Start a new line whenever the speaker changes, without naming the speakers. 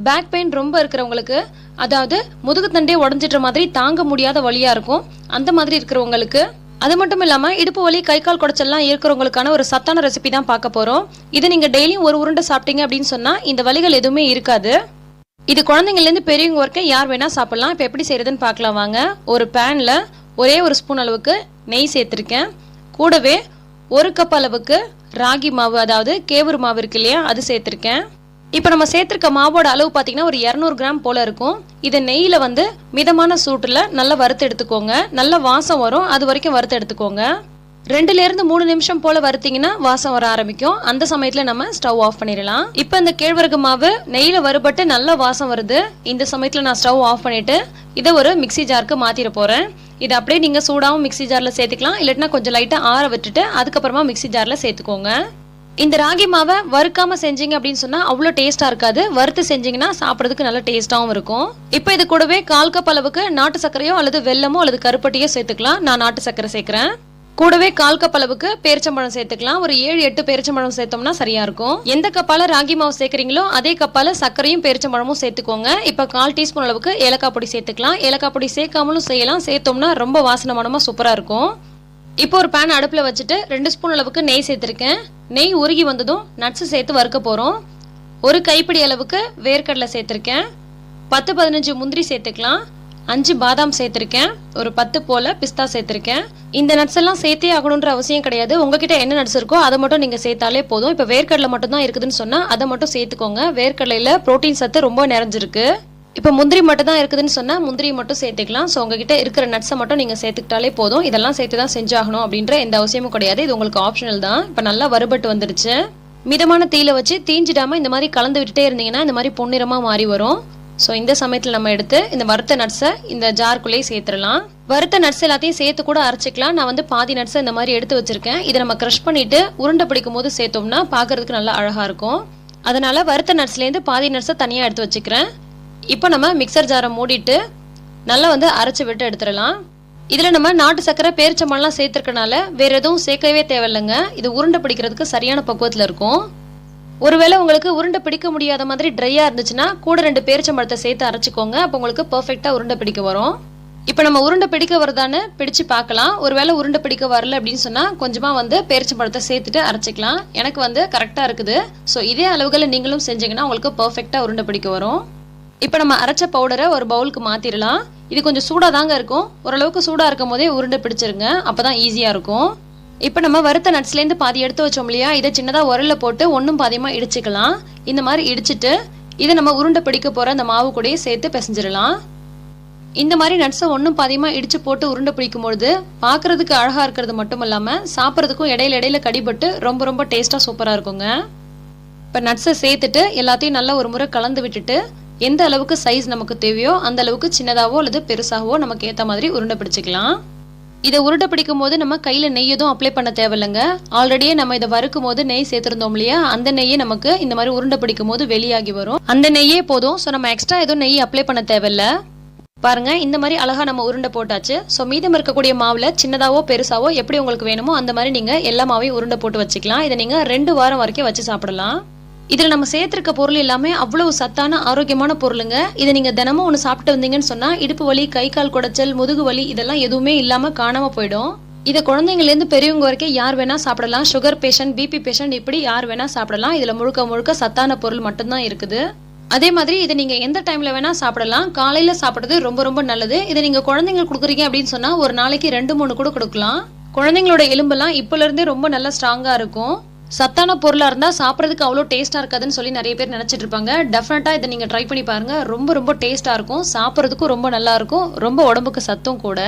Back pain ரொம்ப இருக்கிறவங்களுக்கு, அதாவது முதுகு தண்டே உடஞ்சிட்ட மாதிரி தாங்க முடியாத வலியா இருக்கும், அந்த மாதிரி இருக்கிறவங்களுக்கு, அது மட்டும் இல்லாம இடுப்பு வலி கை கால் குடைச்சல்லாம் இருக்கிறவங்களுக்கான ஒரு சத்தான ரெசிபி தான் பார்க்க போறோம். இது நீங்க டெய்லியும் ஒரு உருண்டை சாப்பிட்டீங்க அப்படின்னு சொன்னா இந்த வலிகள் எதுவுமே இருக்காது. இது குழந்தைங்கள்ல இருந்து பெரியவங்க வரைக்கும் யார் வேணா சாப்பிடலாம். இப்போ எப்படி செய்யறதுன்னு பார்க்கலாம் வாங்க. ஒரு பேன்ல ஒரே ஒரு ஸ்பூன் அளவுக்கு நெய் சேர்த்திருக்கேன். கூடவே 1 கப் அளவுக்கு ராகி மாவு, அதாவது கேவுரு மாவு இருக்கு இல்லையா, அது சேர்த்திருக்கேன். இப்போ நம்ம சேர்த்திருக்க மாவோட அளவு பார்த்தீங்கன்னா ஒரு 200 கிராம் போல இருக்கும். இதை நெய்யில மிதமான சூட்டுல நல்லா வறுத்து எடுத்துக்கோங்க. நல்ல வாசம் வரும், அது வரைக்கும் வறுத்து எடுத்துக்கோங்க. 2ல இருந்து 3 நிமிஷம் போல வறுத்தீங்கன்னா வாசம் வர ஆரம்பிக்கும். அந்த சமயத்துல நம்ம ஸ்டவ் ஆஃப் பண்ணிடலாம். இப்போ இந்த கேழ்வரகு மாவு நெய்யில வறுபட்டு நல்ல வாசம் வருது. இந்த சமயத்துல நான் ஸ்டவ் ஆஃப் பண்ணிட்டு இதை ஒரு மிக்சி ஜாருக்கு மாத்திர போறேன். இது அப்படியே நீங்க சூடாவும் மிக்சி ஜார்ல சேர்த்துக்கலாம், இல்லைன்னா கொஞ்சம் லைட்டா ஆற விட்டுட்டு அதுக்கப்புறமா மிக்சி ஜார்ல சேர்த்துக்கோங்க. இந்த ராகி மாவை வறுக்காம செஞ்சீங்க அப்படின்னு சொன்னா அவ்வளோ டேஸ்டா இருக்காது. வறுத்து செஞ்சீங்கன்னா சாப்பிட்றதுக்கு நல்ல டேஸ்டாவும் இருக்கும். இப்போ இது கூடவே 1/4 கப் அளவுக்கு நாட்டு சர்க்கரையோ அல்லது வெல்லமோ அல்லது கருப்பட்டியோ சேர்த்துக்கலாம். நான் நாட்டு சர்க்கரை சேர்க்கிறேன். கூடவே 1/4 கப் அளவுக்கு பேரிச்சம்பழம் சேர்த்துக்கலாம். ஒரு 7-8 பேரிச்சம்பழம் சேர்த்தோம்னா சரியா இருக்கும். எந்த கப்பால ராகி மாவு சேர்க்குறீங்களோ அதே கப்பால சர்க்கரையும் பேரிச்சம்பழமும் சேர்த்துக்கோங்க. இப்போ 1/4 டீஸ்பூன் அளவுக்கு ஏலக்காய் பொடி சேர்த்துக்கலாம். ஏலக்காய் பொடி சேர்க்காமலும் செய்யலாம், சேர்த்தோம்னா ரொம்ப வாசனை மனமா சூப்பரா இருக்கும். இப்போ ஒரு பேன் அடுப்புல வச்சுட்டு 2 ஸ்பூன் அளவுக்கு நெய் சேர்த்திருக்கேன். நெய் உருகி வந்ததும் நட்ஸ் சேர்த்து வறுக்க போறோம். ஒரு கைப்பிடி அளவுக்கு வேர்க்கடலை சேர்த்திருக்கேன். 10-15 முந்திரி சேர்த்துக்கலாம். 5 பாதாம் சேர்த்திருக்கேன். ஒரு 10 போல பிஸ்தா சேர்த்திருக்கேன். இந்த நட்ஸ் எல்லாம் சேர்த்தே ஆகணுன்ற அவசியம் கிடையாது. உங்ககிட்ட என்ன நட்ஸ் இருக்கோ அதை மட்டும் நீங்க சேர்த்தாலே போதும். இப்போ வேர்க்கடலை மட்டும் தான் இருக்குதுன்னு சொன்னா அதை மட்டும் சேர்த்துக்கோங்க. வேர்க்கடலையில புரோட்டீன் சத்து ரொம்ப நிறைஞ்சிருக்கு. இப்போ முந்திரி மட்டும் தான் இருக்குதுன்னு சொன்னால் முந்திரி மட்டும் சேர்த்துக்கலாம். ஸோ உங்ககிட்ட இருக்கிற நட்ஸை மட்டும் நீங்கள் சேர்த்துக்கிட்டாலே போதும். இதெல்லாம் சேர்த்து தான் செஞ்சாகணும் அப்படின்ற எந்த அவசியமும் கிடையாது. இது உங்களுக்கு ஆப்ஷனல் தான். இப்போ நல்லா வறுபட்டு வந்துடுச்சு. மிதமான தீயில வச்சு தீஞ்சிடாமல் இந்த மாதிரி கலந்து விட்டுட்டே இருந்தீங்கன்னா இந்த மாதிரி பொன்னிறமாக மாறி வரும். ஸோ இந்த சமயத்தில் நம்ம எடுத்து இந்த வறுத்த நட்ஸை இந்த ஜார்க்குள்ளேயே சேர்த்துடலாம். வறுத்த நட்ஸ் எல்லாத்தையும் சேர்த்து கூட அரைச்சிக்கலாம். நான் பாதி நட்ஸை இந்த மாதிரி எடுத்து வச்சிருக்கேன். இதை நம்ம க்ரஷ் பண்ணிட்டு உருண்டை பிடிக்கும் போது சேர்த்தோம்னா பார்க்கறதுக்கு நல்லா அழகாக இருக்கும். அதனால வறுத்த நட்ஸ்லேருந்து பாதி நட்ஸை தனியாக எடுத்து வச்சுக்கிறேன். இப்போ நம்ம மிக்சர் ஜாரை மூடிட்டு நல்லா அரைச்சி விட்டு எடுத்துடலாம். இதில் நம்ம நாட்டு சர்க்கரை பேரிச்சம்பழம்லாம் சேர்த்துருக்கனால வேற எதுவும் சேர்க்கவே தேவையில்லைங்க. இது உருண்டை பிடிக்கிறதுக்கு சரியான பக்குவத்தில் இருக்கும். ஒருவேளை உங்களுக்கு உருண்டை பிடிக்க முடியாத மாதிரி ட்ரையாக இருந்துச்சுன்னா கூட 2 பேரிச்சம்பழத்தை சேர்த்து அரைச்சிக்கோங்க. அப்போ உங்களுக்கு பர்ஃபெக்டாக உருண்டை பிடிக்க வரும். இப்போ நம்ம உருண்டை பிடிக்க வருதான்னு பிடிச்சு பார்க்கலாம். ஒருவேளை உருண்டை பிடிக்க வரல அப்படின்னு சொன்னால் கொஞ்சமாக பேரிச்சம்பழத்தை சேர்த்துட்டு அரைச்சிக்கலாம். எனக்கு கரெக்டாக இருக்குது. ஸோ இதே அளவுகளை நீங்களும் செஞ்சீங்கன்னா உங்களுக்கு பர்ஃபெக்டாக உருண்டை பிடிக்க வரும். இப்போ நம்ம அரைச்ச பவுடரை ஒரு பவுலுக்கு மாற்றிடலாம். இது கொஞ்சம் சூடாக தாங்க இருக்கும். ஓரளவுக்கு சூடாக இருக்கும் போதே உருண்டை பிடிச்சிருங்க, அப்போ தான் ஈஸியாக இருக்கும். இப்போ நம்ம வறுத்த நட்ஸ்லேருந்து பாதி எடுத்து வச்சோம் இல்லையா, இதை சின்னதாக உரலில் போட்டு ஒன்றும் பாதியமாக இடிச்சிக்கலாம். இந்த மாதிரி இடிச்சிட்டு இதை நம்ம உருண்டை பிடிக்க போகிற அந்த மாவு கூடயே சேர்த்து பிசைஞ்சிடலாம். இந்த மாதிரி நட்ஸை ஒன்றும் பாதியமாக இடித்து போட்டு உருண்டை பிடிக்கும்பொழுது பார்க்குறதுக்கு அழகாக இருக்கிறது மட்டும் இல்லாமல் சாப்பிட்றதுக்கும் இடையில கடிபட்டு ரொம்ப ரொம்ப டேஸ்ட்டாக சூப்பராக இருக்குங்க. இப்போ நட்ஸை சேர்த்துட்டு எல்லாத்தையும் நல்லா ஒரு முறை கலந்து விட்டுட்டு எந்த அளவுக்கு சைஸ் நமக்கு தேவையோ அந்த அளவுக்கு சின்னதாவோ அல்லது பெருசாகவோ நமக்கு ஏற்ற மாதிரி உருண்டை பிடிச்சிக்கலாம். இதை உருண்டை பிடிக்கும் போது நம்ம கையில் நெய் எதுவும் அப்ளை பண்ண தேவையில்லைங்க. ஆல்ரெடியே நம்ம இதை வறுக்கும் போது நெய் சேர்த்துருந்தோம் இல்லையா, அந்த நெய்யே நமக்கு இந்த மாதிரி உருண்டை பிடிக்கும் போது வெளியாகி வரும். அந்த நெய்யே போதும். ஸோ நம்ம எக்ஸ்ட்ரா எதுவும் நெய் அப்ளை பண்ண தேவையில்லை. பாருங்க, இந்த மாதிரி அழகா நம்ம உருண்டை போட்டாச்சு. ஸோ மீதம் இருக்கக்கூடிய மாவுல சின்னதாவோ பெருசாவோ எப்படி உங்களுக்கு வேணுமோ அந்த மாதிரி நீங்க எல்லா மாவையும் உருண்டை போட்டு வச்சுக்கலாம். இதை நீங்க 2 வாரம் வரைக்கும் வச்சு சாப்பிடலாம். இதில் நம்ம சேர்த்துருக்க பொருள் எல்லாமே அவ்வளவு சத்தான ஆரோக்கியமான பொருளுங்க. இதை நீங்கள் தினமும் ஒன்று சாப்பிட்டு வந்தீங்கன்னு சொன்னால் இடுப்பு வலி கை கால் குடைச்சல் முதுகு வலி இதெல்லாம் எதுவுமே இல்லாமல் காணாமல் போயிடும். இதை குழந்தைங்கலேருந்து பெரியவங்க வரைக்கும் யார் வேணால் சாப்பிடலாம். சுகர் பேஷண்ட், பிபி பேஷண்ட், இப்படி யார் வேணால் சாப்பிடலாம். இதில் முழுக்க சத்தான பொருள் மட்டும்தான் இருக்குது. அதே மாதிரி இதை நீங்கள் எந்த டைமில் வேணால் சாப்பிடலாம். காலையில் சாப்பிட்றது ரொம்ப ரொம்ப நல்லது. இதை நீங்கள் குழந்தைங்களுக்கு கொடுக்குறீங்க அப்படின்னு சொன்னால் ஒரு நாளைக்கு 2-3 கூட கொடுக்கலாம். குழந்தைங்களோட எலும்பெல்லாம் இப்போலேருந்தே ரொம்ப நல்லா ஸ்ட்ராங்காக இருக்கும். சத்தான பொருளாக இருந்தால் சாப்பிட்றதுக்கு அவ்வளோ டேஸ்ட்டாக இருக்காதுன்னு சொல்லி நிறைய பேர் நினச்சிட்டு இருப்பாங்க. டெஃபினட்டாக இதை நீங்கள் ட்ரை பண்ணி பாருங்கள். ரொம்ப ரொம்ப டேஸ்ட்டாக இருக்கும். சாப்பிட்றதுக்கும் ரொம்ப நல்லா இருக்கும். ரொம்ப உடம்புக்கு சத்தும் கூட.